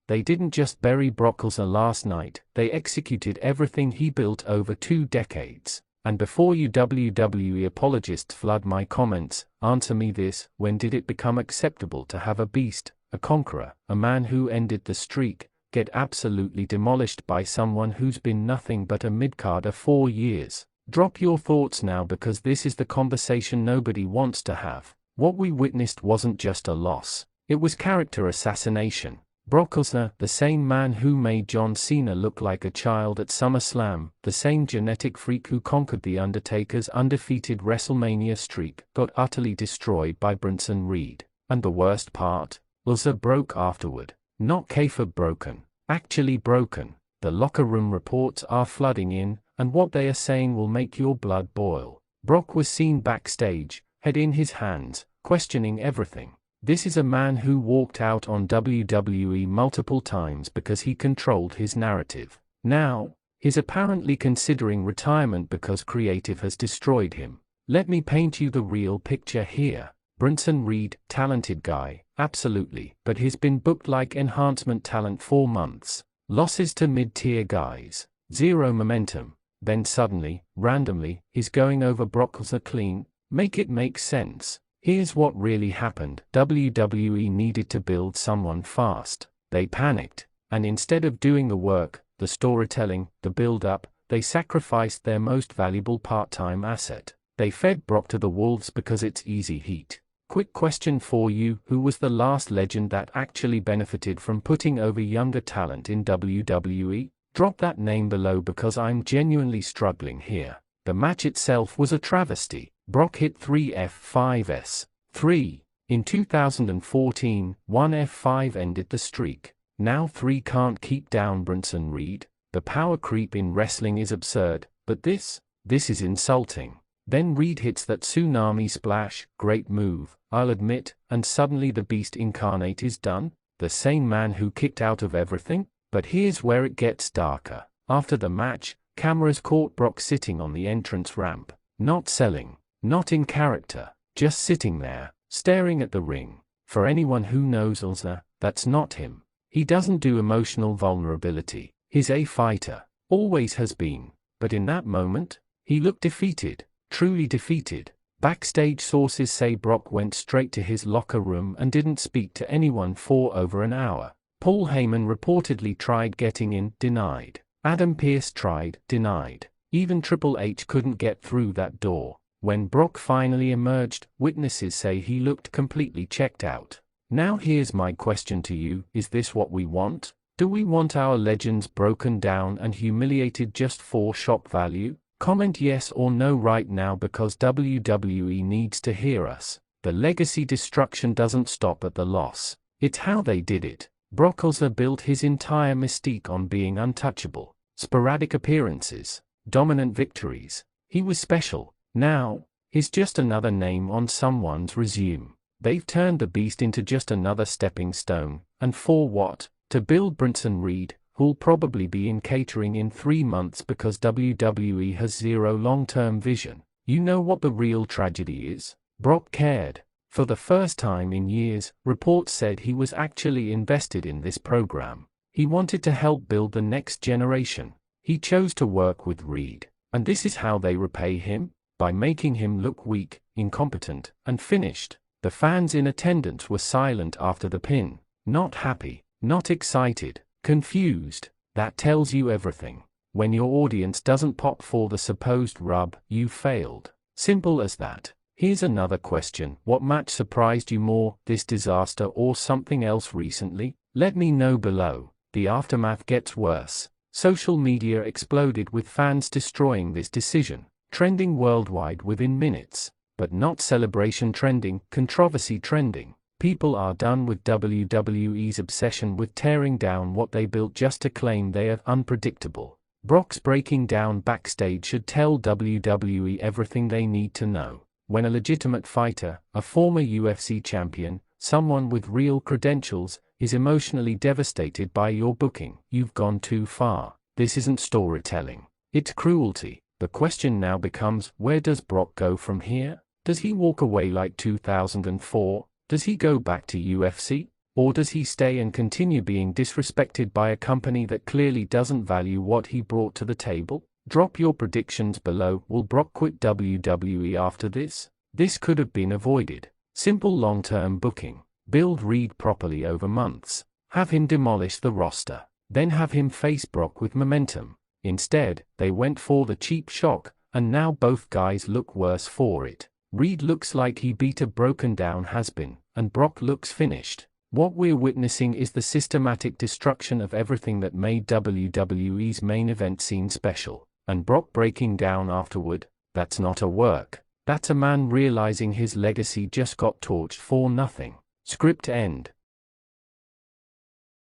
They didn't just bury Brock Lesnar last night, they executed everything he built over 2 decades. And before you WWE apologists flood my comments, answer me this: when did it become acceptable to have a beast, a conqueror, a man who ended the streak, get absolutely demolished by someone who's been nothing but a mid-carder for years? Drop your thoughts now, because this is the conversation nobody wants to have. What we witnessed wasn't just a loss, it was character assassination. Brock Lesnar, the same man who made John Cena look like a child at SummerSlam, the same genetic freak who conquered The Undertaker's undefeated WrestleMania streak, got utterly destroyed by Bronson Reed. And the worst part? Lesnar broke afterward. Not kayfabe broken, actually broken. The locker room reports are flooding in, and what they are saying will make your blood boil. Brock was seen backstage, head in his hands, questioning everything. This is a man who walked out on WWE multiple times because he controlled his narrative. Now, he's apparently considering retirement because creative has destroyed him. Let me paint you the real picture here. Bronson Reed, talented guy, absolutely, but he's been booked like enhancement talent for months. Losses to mid-tier guys. Zero momentum. Then suddenly, randomly, he's going over Brock Lesnar clean. Make it make sense. Here's what really happened. WWE needed to build someone fast. They panicked, and instead of doing the work, the storytelling, the build-up, they sacrificed their most valuable part-time asset. They fed Brock to the wolves because it's easy heat. Quick question for you: who was the last legend that actually benefited from putting over younger talent in WWE? Drop that name below, because I'm genuinely struggling here. The match itself was a travesty. Brock hit 3 F5s. 3. In 2014, 1 F5 ended the streak. Now 3 can't keep down Bronson Reed. The power creep in wrestling is absurd, but this is insulting. Then Reed hits that tsunami splash, great move, I'll admit, and suddenly the Beast Incarnate is done. The same man who kicked out of everything? But here's where it gets darker. After the match, cameras caught Brock sitting on the entrance ramp, not selling. Not in character, just sitting there, staring at the ring. For anyone who knows Lesnar, that's not him. He doesn't do emotional vulnerability. He's a fighter, always has been. But in that moment, he looked defeated, truly defeated. Backstage sources say Brock went straight to his locker room and didn't speak to anyone for over an hour. Paul Heyman reportedly tried getting in, denied. Adam Pearce tried, denied. Even Triple H couldn't get through that door. When Brock finally emerged, witnesses say he looked completely checked out. Now here's my question to you: is this what we want? Do we want our legends broken down and humiliated just for shock value? Comment yes or no right now, because WWE needs to hear us. The legacy destruction doesn't stop at the loss. It's how they did it. Brock Lesnar built his entire mystique on being untouchable. Sporadic appearances, dominant victories. He was special. Now, he's just another name on someone's resume. They've turned the Beast into just another stepping stone, and for what? To build Bronson Reed, who'll probably be in catering in 3 months because WWE has zero long-term vision. You know what the real tragedy is? Brock cared. For the first time in years, reports said he was actually invested in this program. He wanted to help build the next generation. He chose to work with Reed. And this is how they repay him? By making him look weak, incompetent, and finished. The fans in attendance were silent after the pin. Not happy, not excited, confused. That tells you everything. When your audience doesn't pop for the supposed rub, you failed. Simple as that. Here's another question: what match surprised you more, this disaster or something else recently? Let me know below. The aftermath gets worse. Social media exploded with fans destroying this decision. Trending worldwide within minutes. But not celebration trending, controversy trending. People are done with WWE's obsession with tearing down what they built just to claim they are unpredictable. Brock's breaking down backstage should tell WWE everything they need to know. When a legitimate fighter, a former UFC champion, someone with real credentials, is emotionally devastated by your booking, you've gone too far. This isn't storytelling. It's cruelty. The question now becomes, where does Brock go from here? Does he walk away like 2004? Does he go back to UFC? Or does he stay and continue being disrespected by a company that clearly doesn't value what he brought to the table? Drop your predictions below. Will Brock quit WWE after this? This could have been avoided. Simple long-term booking. Build Reed properly over months. Have him demolish the roster. Then have him face Brock with momentum. Instead, they went for the cheap shock, and now both guys look worse for it. Reed looks like he beat a broken-down has-been, and Brock looks finished. What we're witnessing is the systematic destruction of everything that made WWE's main event scene special. And Brock breaking down afterward, that's not a work. That's a man realizing his legacy just got torched for nothing. Script end.